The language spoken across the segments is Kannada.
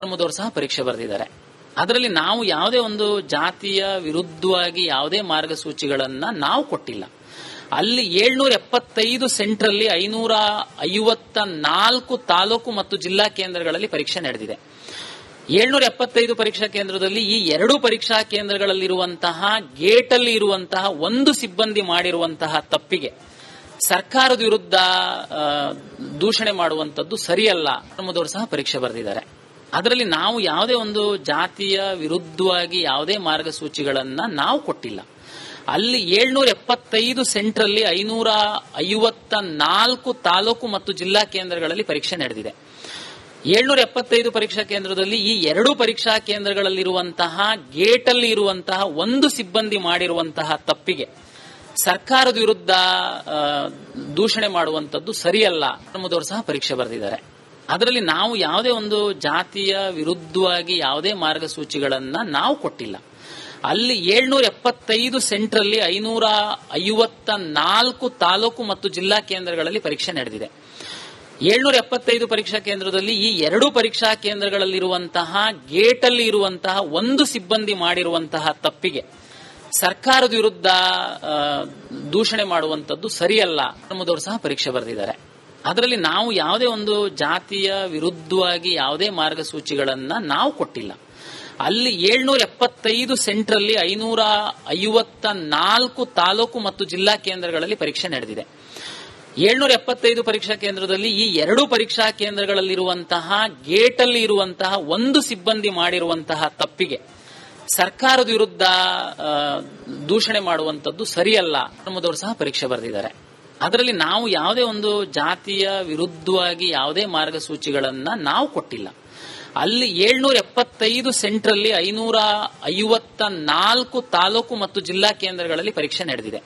ಧರ್ಮದವರು ಸಹ ಪರೀಕ್ಷೆ ಬರೆದಿದ್ದಾರೆ. ಅದರಲ್ಲಿ ನಾವು ಯಾವುದೇ ಒಂದು ಜಾತಿಯ ವಿರುದ್ಧವಾಗಿ ಯಾವುದೇ ಮಾರ್ಗಸೂಚಿಗಳನ್ನ ನಾವು ಕೊಟ್ಟಿಲ್ಲ. ಅಲ್ಲಿ 775 ಸೆಂಟ್ರಲ್ಲಿ 554 ತಾಲೂಕು ಮತ್ತು ಜಿಲ್ಲಾ ಕೇಂದ್ರಗಳಲ್ಲಿ ಪರೀಕ್ಷೆ ನಡೆದಿದೆ. 775 ಪರೀಕ್ಷಾ ಕೇಂದ್ರದಲ್ಲಿ ಈ 2 ಪರೀಕ್ಷಾ ಕೇಂದ್ರಗಳಲ್ಲಿರುವಂತಹ ಗೇಟ್ ಅಲ್ಲಿ ಇರುವಂತಹ ಒಂದು ಸಿಬ್ಬಂದಿ ಮಾಡಿರುವಂತಹ ತಪ್ಪಿಗೆ ಸರ್ಕಾರದ ವಿರುದ್ಧ ದೂಷಣೆ ಮಾಡುವಂತದ್ದು ಸರಿಯಲ್ಲ. ಧರ್ಮದವರು ಸಹ ಪರೀಕ್ಷೆ ಬರೆದಿದ್ದಾರೆ. ಅದರಲ್ಲಿ ನಾವು ಯಾವುದೇ ಒಂದು ಜಾತಿಯ ವಿರುದ್ಧವಾಗಿ ಯಾವುದೇ ಮಾರ್ಗಸೂಚಿಗಳನ್ನ ನಾವು ಕೊಟ್ಟಿಲ್ಲ. ಅಲ್ಲಿ 775 ಸೆಂಟ್ರಲ್ಲಿ 554 ತಾಲೂಕು ಮತ್ತು ಜಿಲ್ಲಾ ಕೇಂದ್ರಗಳಲ್ಲಿ ಪರೀಕ್ಷೆ ನಡೆದಿದೆ. 775 ಪರೀಕ್ಷಾ ಕೇಂದ್ರದಲ್ಲಿ ಈ 2 ಪರೀಕ್ಷಾ ಕೇಂದ್ರಗಳಲ್ಲಿರುವಂತಹ ಗೇಟ್ ಅಲ್ಲಿ ಇರುವಂತಹ ಒಂದು ಸಿಬ್ಬಂದಿ ಮಾಡಿರುವಂತಹ ತಪ್ಪಿಗೆ ಸರ್ಕಾರದ ವಿರುದ್ಧ ದೂಷಣೆ ಮಾಡುವಂತದ್ದು ಸರಿಯಲ್ಲ. ಧರ್ಮದವರು ಸಹ ಪರೀಕ್ಷೆ ಬರೆದಿದ್ದಾರೆ. ಅದರಲ್ಲಿ ನಾವು ಯಾವುದೇ ಒಂದು ಜಾತಿಯ ವಿರುದ್ಧವಾಗಿ ಯಾವುದೇ ಮಾರ್ಗಸೂಚಿಗಳನ್ನ ನಾವು ಕೊಟ್ಟಿಲ್ಲ. ಅಲ್ಲಿ 775 ಸೆಂಟ್ರಲ್ಲಿ 554 ತಾಲೂಕು ಮತ್ತು ಜಿಲ್ಲಾ ಕೇಂದ್ರಗಳಲ್ಲಿ ಪರೀಕ್ಷೆ ನಡೆದಿದೆ. 775 ಪರೀಕ್ಷಾ ಕೇಂದ್ರದಲ್ಲಿ ಈ 2 ಪರೀಕ್ಷಾ ಕೇಂದ್ರಗಳಲ್ಲಿರುವಂತಹ ಗೇಟ್ ಅಲ್ಲಿ ಇರುವಂತಹ ಒಂದು ಸಿಬ್ಬಂದಿ ಮಾಡಿರುವಂತಹ ತಪ್ಪಿಗೆ ಸರ್ಕಾರದ ವಿರುದ್ಧ ದೂಷಣೆ ಮಾಡುವಂತದ್ದು ಸರಿಯಲ್ಲ. ಧರ್ಮದವರು ಸಹ ಪರೀಕ್ಷೆ ಬರೆದಿದ್ದಾರೆ. ಅದರಲ್ಲಿ ನಾವು ಯಾವುದೇ ಒಂದು ಜಾತಿಯ ವಿರುದ್ಧವಾಗಿ ಯಾವುದೇ ಮಾರ್ಗಸೂಚಿಗಳನ್ನ ನಾವು ಕೊಟ್ಟಿಲ್ಲ. ಅಲ್ಲಿ 775 ಸೆಂಟ್ರಲ್ಲಿ 554 ತಾಲೂಕು ಮತ್ತು ಜಿಲ್ಲಾ ಕೇಂದ್ರಗಳಲ್ಲಿ ಪರೀಕ್ಷೆ ನಡೆದಿದೆ. 775 ಪರೀಕ್ಷಾ ಕೇಂದ್ರದಲ್ಲಿ ಈ 2 ಪರೀಕ್ಷಾ ಕೇಂದ್ರಗಳಲ್ಲಿರುವಂತಹ ಗೇಟ್ ಅಲ್ಲಿ ಇರುವಂತಹ ಒಂದು ಸಿಬ್ಬಂದಿ ಮಾಡಿರುವಂತಹ ತಪ್ಪಿಗೆ ಸರ್ಕಾರದ ವಿರುದ್ಧ ದೂಷಣೆ ಮಾಡುವಂತದ್ದು ಸರಿಯಲ್ಲ. ಧರ್ಮದವರು ಸಹ ಪರೀಕ್ಷೆ ಬರೆದಿದ್ದಾರೆ. ಅದರಲ್ಲಿ ನಾವು ಯಾವುದೇ ಒಂದು ಜಾತಿಯ ವಿರುದ್ಧವಾಗಿ ಯಾವುದೇ ಮಾರ್ಗಸೂಚಿಗಳನ್ನ ನಾವು ಕೊಟ್ಟಿಲ್ಲ. ಅಲ್ಲಿ 775 ಸೆಂಟ್ರಲ್ಲಿ 554 ತಾಲೂಕು ಮತ್ತು ಜಿಲ್ಲಾ ಕೇಂದ್ರಗಳಲ್ಲಿ ಪರೀಕ್ಷೆ ನಡೆದಿದೆ.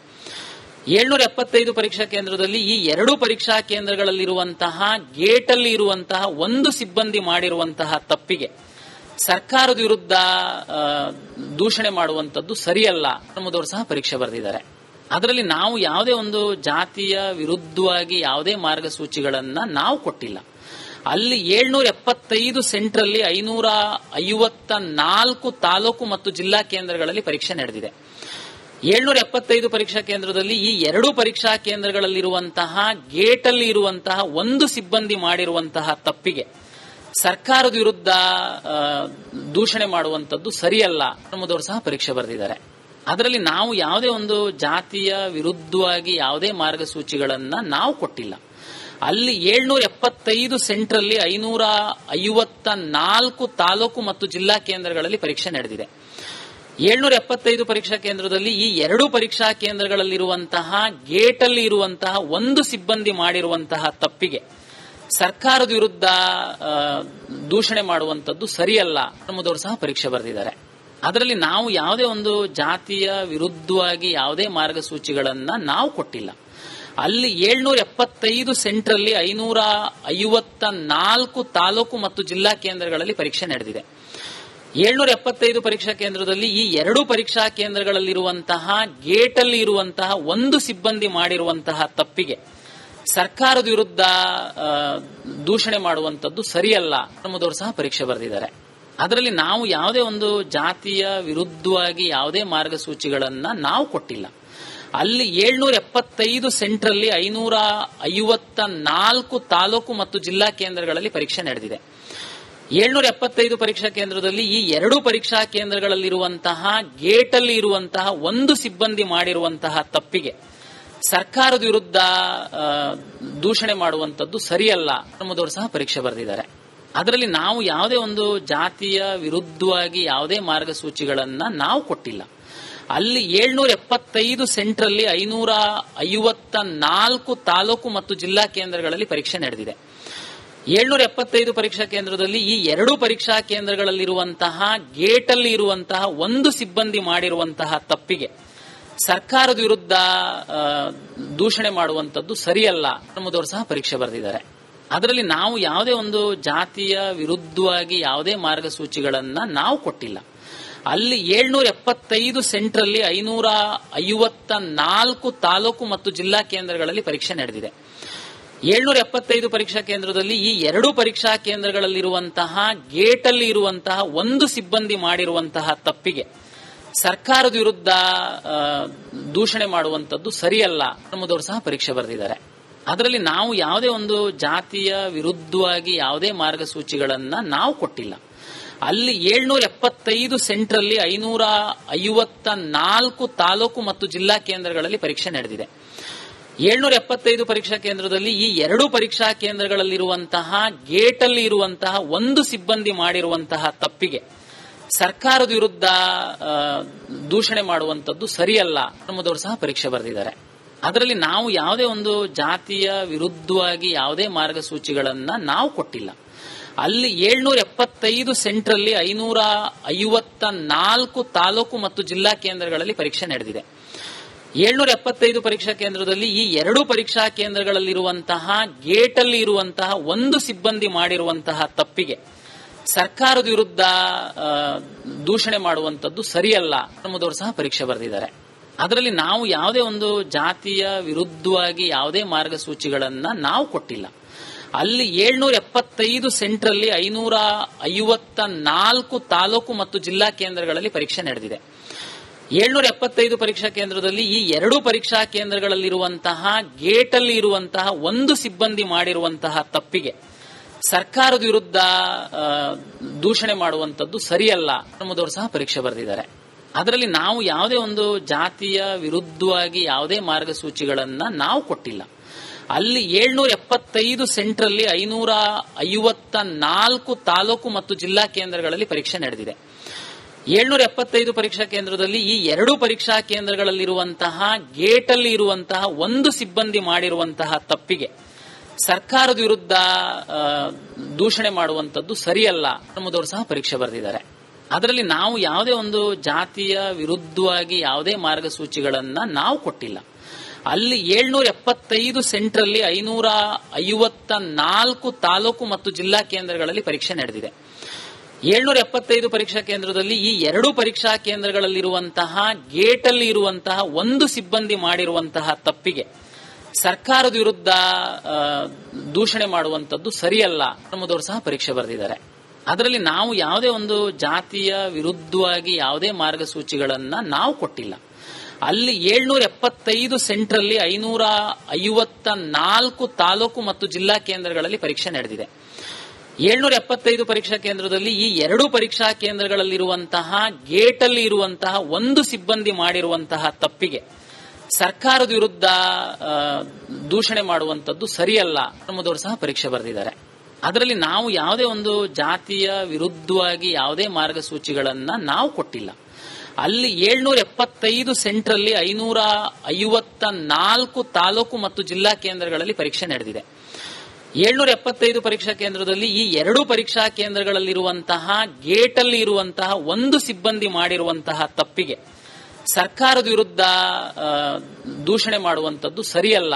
775 ಪರೀಕ್ಷಾ ಕೇಂದ್ರದಲ್ಲಿ ಈ 2 ಪರೀಕ್ಷಾ ಕೇಂದ್ರಗಳಲ್ಲಿರುವಂತಹ ಗೇಟ್ ಅಲ್ಲಿ ಇರುವಂತಹ ಒಂದು ಸಿಬ್ಬಂದಿ ಮಾಡಿರುವಂತಹ ತಪ್ಪಿಗೆ ಸರ್ಕಾರದ ವಿರುದ್ಧ ದೂಷಣೆ ಮಾಡುವಂತದ್ದು ಸರಿಯಲ್ಲ. ಧರ್ಮದವರು ಸಹ ಪರೀಕ್ಷೆ ಬರೆದಿದ್ದಾರೆ. ಅದರಲ್ಲಿ ನಾವು ಯಾವುದೇ ಒಂದು ಜಾತಿಯ ವಿರುದ್ಧವಾಗಿ ಯಾವುದೇ ಮಾರ್ಗಸೂಚಿಗಳನ್ನ ನಾವು ಕೊಟ್ಟಿಲ್ಲ. ಅಲ್ಲಿ 775 ಸೆಂಟ್ರಲ್ಲಿ 554 ತಾಲೂಕು ಮತ್ತು ಜಿಲ್ಲಾ ಕೇಂದ್ರಗಳಲ್ಲಿ ಪರೀಕ್ಷೆ ನಡೆದಿದೆ. 775 ಪರೀಕ್ಷಾ ಕೇಂದ್ರದಲ್ಲಿ ಈ 2 ಪರೀಕ್ಷಾ ಕೇಂದ್ರಗಳಲ್ಲಿರುವಂತಹ ಗೇಟ್ ಅಲ್ಲಿ ಇರುವಂತಹ ಒಂದು ಸಿಬ್ಬಂದಿ ಮಾಡಿರುವಂತಹ ತಪ್ಪಿಗೆ ಸರ್ಕಾರದ ವಿರುದ್ಧ ದೂಷಣೆ ಮಾಡುವಂತದ್ದು ಸರಿಯಲ್ಲ. ಧರ್ಮದವರು ಸಹ ಪರೀಕ್ಷೆ ಬರೆದಿದ್ದಾರೆ. ಅದರಲ್ಲಿ ನಾವು ಯಾವುದೇ ಒಂದು ಜಾತಿಯ ವಿರುದ್ಧವಾಗಿ ಯಾವುದೇ ಮಾರ್ಗಸೂಚಿಗಳನ್ನ ನಾವು ಕೊಟ್ಟಿಲ್ಲ. ಅಲ್ಲಿ 775 ಸೆಂಟ್ರಲ್ಲಿ 554 ತಾಲೂಕು ಮತ್ತು ಜಿಲ್ಲಾ ಕೇಂದ್ರಗಳಲ್ಲಿ ಪರೀಕ್ಷೆ ನಡೆದಿದೆ. 775 ಪರೀಕ್ಷಾ ಕೇಂದ್ರದಲ್ಲಿ ಈ 2 ಪರೀಕ್ಷಾ ಕೇಂದ್ರಗಳಲ್ಲಿರುವಂತಹ ಗೇಟ್ ಅಲ್ಲಿ ಇರುವಂತಹ ಒಂದು ಸಿಬ್ಬಂದಿ ಮಾಡಿರುವಂತಹ ತಪ್ಪಿಗೆ ಸರ್ಕಾರದ ವಿರುದ್ಧ ದೂಷಣೆ ಮಾಡುವಂತದ್ದು ಸರಿಯಲ್ಲ. ಧರ್ಮದವರು ಸಹ ಪರೀಕ್ಷೆ ಬರೆದಿದ್ದಾರೆ. ಅದರಲ್ಲಿ ನಾವು ಯಾವುದೇ ಒಂದು ಜಾತಿಯ ವಿರುದ್ಧವಾಗಿ ಯಾವುದೇ ಮಾರ್ಗಸೂಚಿಗಳನ್ನ ನಾವು ಕೊಟ್ಟಿಲ್ಲ. ಅಲ್ಲಿ 775 ಸೆಂಟ್ರಲ್ಲಿ 554 ತಾಲೂಕು ಮತ್ತು ಜಿಲ್ಲಾ ಕೇಂದ್ರಗಳಲ್ಲಿ ಪರೀಕ್ಷೆ ನಡೆದಿದೆ. 775 ಪರೀಕ್ಷಾ ಕೇಂದ್ರದಲ್ಲಿ ಈ 2 ಪರೀಕ್ಷಾ ಕೇಂದ್ರಗಳಲ್ಲಿರುವಂತಹ ಗೇಟ್ ಅಲ್ಲಿ ಇರುವಂತಹ ಒಂದು ಸಿಬ್ಬಂದಿ ಮಾಡಿರುವಂತಹ ತಪ್ಪಿಗೆ ಸರ್ಕಾರದ ವಿರುದ್ಧ ದೂಷಣೆ ಮಾಡುವಂತದ್ದು ಸರಿಯಲ್ಲ. ಧರ್ಮದವರು ಸಹ ಪರೀಕ್ಷೆ ಬರೆದಿದ್ದಾರೆ. ಅದರಲ್ಲಿ ನಾವು ಯಾವುದೇ ಒಂದು ಜಾತಿಯ ವಿರುದ್ಧವಾಗಿ ಯಾವುದೇ ಮಾರ್ಗಸೂಚಿಗಳನ್ನ ನಾವು ಕೊಟ್ಟಿಲ್ಲ. ಅಲ್ಲಿ 775 ಸೆಂಟ್ರಲ್ಲಿ 554 ತಾಲೂಕು ಮತ್ತು ಜಿಲ್ಲಾ ಕೇಂದ್ರಗಳಲ್ಲಿ ಪರೀಕ್ಷೆ ನಡೆದಿದೆ. 775 ಪರೀಕ್ಷಾ ಕೇಂದ್ರದಲ್ಲಿ ಈ 2 ಪರೀಕ್ಷಾ ಕೇಂದ್ರಗಳಲ್ಲಿರುವಂತಹ ಗೇಟ್ ಅಲ್ಲಿ ಇರುವಂತಹ ಒಂದು ಸಿಬ್ಬಂದಿ ಮಾಡಿರುವಂತಹ ತಪ್ಪಿಗೆ ಸರ್ಕಾರದ ವಿರುದ್ಧ ದೂಷಣೆ ಮಾಡುವಂತದ್ದು ಸರಿಯಲ್ಲ. ಧರ್ಮದವರು ಸಹ ಪರೀಕ್ಷೆ ಬರೆದಿದ್ದಾರೆ. ಅದರಲ್ಲಿ ನಾವು ಯಾವುದೇ ಒಂದು ಜಾತಿಯ ವಿರುದ್ಧವಾಗಿ ಯಾವುದೇ ಮಾರ್ಗಸೂಚಿಗಳನ್ನ ನಾವು ಕೊಟ್ಟಿಲ್ಲ. ಅಲ್ಲಿ 775 ಸೆಂಟ್ರಲ್ಲಿ 554 ತಾಲೂಕು ಮತ್ತು ಜಿಲ್ಲಾ ಕೇಂದ್ರಗಳಲ್ಲಿ ಪರೀಕ್ಷೆ ನಡೆದಿದೆ. 775 ಪರೀಕ್ಷಾ ಕೇಂದ್ರದಲ್ಲಿ ಈ 2 ಪರೀಕ್ಷಾ ಕೇಂದ್ರಗಳಲ್ಲಿರುವಂತಹ ಗೇಟ್ ಅಲ್ಲಿ ಇರುವಂತಹ ಒಂದು ಸಿಬ್ಬಂದಿ ಮಾಡಿರುವಂತಹ ತಪ್ಪಿಗೆ ಸರ್ಕಾರದ ವಿರುದ್ಧ ದೂಷಣೆ ಮಾಡುವಂತದ್ದು ಸರಿಯಲ್ಲ. ಧರ್ಮದವರು ಸಹ ಪರೀಕ್ಷೆ ಬರೆದಿದ್ದಾರೆ. ಅದರಲ್ಲಿ ನಾವು ಯಾವುದೇ ಒಂದು ಜಾತಿಯ ವಿರುದ್ಧವಾಗಿ ಯಾವುದೇ ಮಾರ್ಗಸೂಚಿಗಳನ್ನ ನಾವು ಕೊಟ್ಟಿಲ್ಲ. ಅಲ್ಲಿ 775 ಸೆಂಟ್ರಲ್ಲಿ 554 ತಾಲೂಕು ಮತ್ತು ಜಿಲ್ಲಾ ಕೇಂದ್ರಗಳಲ್ಲಿ ಪರೀಕ್ಷೆ ನಡೆದಿದೆ. 775 ಪರೀಕ್ಷಾ ಕೇಂದ್ರದಲ್ಲಿ ಈ 2 ಪರೀಕ್ಷಾ ಕೇಂದ್ರಗಳಲ್ಲಿರುವಂತಹ ಗೇಟ್ ಅಲ್ಲಿ ಇರುವಂತಹ ಒಂದು ಸಿಬ್ಬಂದಿ ಮಾಡಿರುವಂತಹ ತಪ್ಪಿಗೆ ಸರ್ಕಾರದ ವಿರುದ್ಧ ದೂಷಣೆ ಮಾಡುವಂತದ್ದು ಸರಿಯಲ್ಲ ಅನ್ನೋದವರು ಸಹ ಪರೀಕ್ಷೆ ಬರೆದಿದ್ದಾರೆ. ಅದರಲ್ಲಿ ನಾವು ಯಾವುದೇ ಒಂದು ಜಾತಿಯ ವಿರುದ್ಧವಾಗಿ ಯಾವುದೇ ಮಾರ್ಗಸೂಚಿಗಳನ್ನ ನಾವು ಕೊಟ್ಟಿಲ್ಲ. ಅಲ್ಲಿ 775 ಸೆಂಟ್ರಲ್ಲಿ 554 ತಾಲೂಕು ಮತ್ತು ಜಿಲ್ಲಾ ಕೇಂದ್ರಗಳಲ್ಲಿ ಪರೀಕ್ಷೆ ನಡೆದಿದೆ. 775 ಪರೀಕ್ಷಾ ಕೇಂದ್ರದಲ್ಲಿ ಈ 2 ಪರೀಕ್ಷಾ ಕೇಂದ್ರಗಳಲ್ಲಿರುವಂತಹ ಗೇಟ್ ಅಲ್ಲಿ ಇರುವಂತಹ ಒಂದು ಸಿಬ್ಬಂದಿ ಮಾಡಿರುವಂತಹ ತಪ್ಪಿಗೆ ಸರ್ಕಾರದ ವಿರುದ್ಧ ದೂಷಣೆ ಮಾಡುವಂತದ್ದು ಸರಿಯಲ್ಲ ಅನ್ನೋದವರು ಸಹ ಪರೀಕ್ಷೆ ಬರೆದಿದ್ದಾರೆ. ಅದರಲ್ಲಿ ನಾವು ಯಾವುದೇ ಒಂದು ಜಾತಿಯ ವಿರುದ್ಧವಾಗಿ ಯಾವುದೇ ಮಾರ್ಗಸೂಚಿಗಳನ್ನ ನಾವು ಕೊಟ್ಟಿಲ್ಲ. ಅಲ್ಲಿ 775 ಸೆಂಟ್ರಲ್ಲಿ 554 ತಾಲೂಕು ಮತ್ತು ಜಿಲ್ಲಾ ಕೇಂದ್ರಗಳಲ್ಲಿ ಪರೀಕ್ಷೆ ನಡೆದಿದೆ. 775 ಪರೀಕ್ಷಾ ಕೇಂದ್ರದಲ್ಲಿ ಈ 2 ಪರೀಕ್ಷಾ ಕೇಂದ್ರಗಳಲ್ಲಿರುವಂತಹ ಗೇಟ್ ಅಲ್ಲಿ ಇರುವಂತಹ ಒಂದು ಸಿಬ್ಬಂದಿ ಮಾಡಿರುವಂತಹ ತಪ್ಪಿಗೆ ಸರ್ಕಾರದ ವಿರುದ್ಧ ದೂಷಣೆ ಮಾಡುವಂತದ್ದು ಸರಿಯಲ್ಲ ಅನ್ನೋದವರು ಸಹ ಪರೀಕ್ಷೆ ಬರೆದಿದ್ದಾರೆ. ಅದರಲ್ಲಿ ನಾವು ಯಾವುದೇ ಒಂದು ಜಾತಿಯ ವಿರುದ್ಧವಾಗಿ ಯಾವುದೇ ಮಾರ್ಗಸೂಚಿಗಳನ್ನ ನಾವು ಕೊಟ್ಟಿಲ್ಲ. ಅಲ್ಲಿ 775 ಸೆಂಟ್ರಲ್ಲಿ 554 ತಾಲೂಕು ಮತ್ತು ಜಿಲ್ಲಾ ಕೇಂದ್ರಗಳಲ್ಲಿ ಪರೀಕ್ಷೆ ನಡೆದಿದೆ. 775 ಪರೀಕ್ಷಾ ಕೇಂದ್ರದಲ್ಲಿ ಈ 2 ಪರೀಕ್ಷಾ ಕೇಂದ್ರಗಳಲ್ಲಿರುವಂತಹ ಗೇಟ್ ಅಲ್ಲಿ ಇರುವಂತಹ ಒಂದು ಸಿಬ್ಬಂದಿ ಮಾಡಿರುವಂತಹ ತಪ್ಪಿಗೆ ಸರ್ಕಾರದ ವಿರುದ್ಧ ದೂಷಣೆ ಮಾಡುವಂತದ್ದು ಸರಿಯಲ್ಲ ಅನ್ನೋದವರು ಸಹ ಪರೀಕ್ಷೆ ಬರೆದಿದ್ದಾರೆ. ಅದರಲ್ಲಿ ನಾವು ಯಾವುದೇ ಒಂದು ಜಾತಿಯ ವಿರುದ್ಧವಾಗಿ ಯಾವುದೇ ಮಾರ್ಗಸೂಚಿಗಳನ್ನ ನಾವು ಕೊಟ್ಟಿಲ್ಲ. ಅಲ್ಲಿ 775 ಸೆಂಟ್ರಲ್ಲಿ 554 ತಾಲೂಕು ಮತ್ತು ಜಿಲ್ಲಾ ಕೇಂದ್ರಗಳಲ್ಲಿ ಪರೀಕ್ಷೆ ನಡೆದಿದೆ. 775 ಪರೀಕ್ಷಾ ಕೇಂದ್ರದಲ್ಲಿ ಈ 2 ಪರೀಕ್ಷಾ ಕೇಂದ್ರಗಳಲ್ಲಿರುವಂತಹ ಗೇಟ್ ಅಲ್ಲಿ ಇರುವಂತಹ ಒಂದು ಸಿಬ್ಬಂದಿ ಮಾಡಿರುವಂತಹ ತಪ್ಪಿಗೆ ಸರ್ಕಾರದ ವಿರುದ್ಧ ದೂಷಣೆ ಮಾಡುವಂತದ್ದು ಸರಿಯಲ್ಲ ಅನ್ನೋದವರು ಸಹ ಪರೀಕ್ಷೆ ಬರೆದಿದ್ದಾರೆ. ಅದರಲ್ಲಿ ನಾವು ಯಾವುದೇ ಒಂದು ಜಾತಿಯ ವಿರುದ್ಧವಾಗಿ ಯಾವುದೇ ಮಾರ್ಗಸೂಚಿಗಳನ್ನ ನಾವು ಕೊಟ್ಟಿಲ್ಲ. ಅಲ್ಲಿ 775 ಸೆಂಟ್ರಲ್ಲಿ 554 ತಾಲೂಕು ಮತ್ತು ಜಿಲ್ಲಾ ಕೇಂದ್ರಗಳಲ್ಲಿ ಪರೀಕ್ಷೆ ನಡೆದಿದೆ. 775 ಪರೀಕ್ಷಾ ಕೇಂದ್ರದಲ್ಲಿ ಈ 2 ಪರೀಕ್ಷಾ ಕೇಂದ್ರಗಳಲ್ಲಿರುವಂತಹ ಗೇಟ್ ಅಲ್ಲಿ ಇರುವಂತಹ ಒಂದು ಸಿಬ್ಬಂದಿ ಮಾಡಿರುವಂತಹ ತಪ್ಪಿಗೆ ಸರ್ಕಾರದ ವಿರುದ್ಧ ದೂಷಣೆ ಮಾಡುವಂತದ್ದು ಸರಿಯಲ್ಲ ಅನ್ನೋದವರು ಸಹ ಪರೀಕ್ಷೆ ಬರೆದಿದ್ದಾರೆ. ಅದರಲ್ಲಿ ನಾವು ಯಾವುದೇ ಒಂದು ಜಾತಿಯ ವಿರುದ್ಧವಾಗಿ ಯಾವುದೇ ಮಾರ್ಗಸೂಚಿಗಳನ್ನ ನಾವು ಕೊಟ್ಟಿಲ್ಲ. ಅಲ್ಲಿ 775 ಸೆಂಟ್ರಲ್ಲಿ 554 ತಾಲೂಕು ಮತ್ತು ಜಿಲ್ಲಾ ಕೇಂದ್ರಗಳಲ್ಲಿ ಪರೀಕ್ಷೆ ನಡೆದಿದೆ. 775 ಪರೀಕ್ಷಾ ಕೇಂದ್ರದಲ್ಲಿ ಈ 2 ಪರೀಕ್ಷಾ ಕೇಂದ್ರಗಳಲ್ಲಿರುವಂತಹ ಗೇಟ್ ಅಲ್ಲಿ ಇರುವಂತಹ ಒಂದು ಸಿಬ್ಬಂದಿ ಮಾಡಿರುವಂತಹ ತಪ್ಪಿಗೆ ಸರ್ಕಾರದ ವಿರುದ್ಧ ದೂಷಣೆ ಮಾಡುವಂತದ್ದು ಸರಿಯಲ್ಲ ಅನ್ನೋದವರು ಸಹ ಪರೀಕ್ಷೆ ಬರೆದಿದ್ದಾರೆ. ಅದರಲ್ಲಿ ನಾವು ಯಾವುದೇ ಒಂದು ಜಾತಿಯ ವಿರುದ್ಧವಾಗಿ ಯಾವುದೇ ಮಾರ್ಗಸೂಚಿಗಳನ್ನ ನಾವು ಕೊಟ್ಟಿಲ್ಲ. ಅಲ್ಲಿ 775 ಸೆಂಟ್ರಲ್ಲಿ 554 ತಾಲೂಕು ಮತ್ತು ಜಿಲ್ಲಾ ಕೇಂದ್ರಗಳಲ್ಲಿ ಪರೀಕ್ಷೆ ನಡೆದಿದೆ. 775 ಪರೀಕ್ಷಾ ಕೇಂದ್ರದಲ್ಲಿ ಈ 2 ಪರೀಕ್ಷಾ ಕೇಂದ್ರಗಳಲ್ಲಿರುವಂತಹ ಗೇಟ್ ಅಲ್ಲಿ ಇರುವಂತಹ ಒಂದು ಸಿಬ್ಬಂದಿ ಮಾಡಿರುವಂತಹ ತಪ್ಪಿಗೆ ಸರ್ಕಾರದ ವಿರುದ್ಧ ದೂಷಣೆ ಮಾಡುವಂತದ್ದು ಸರಿಯಲ್ಲ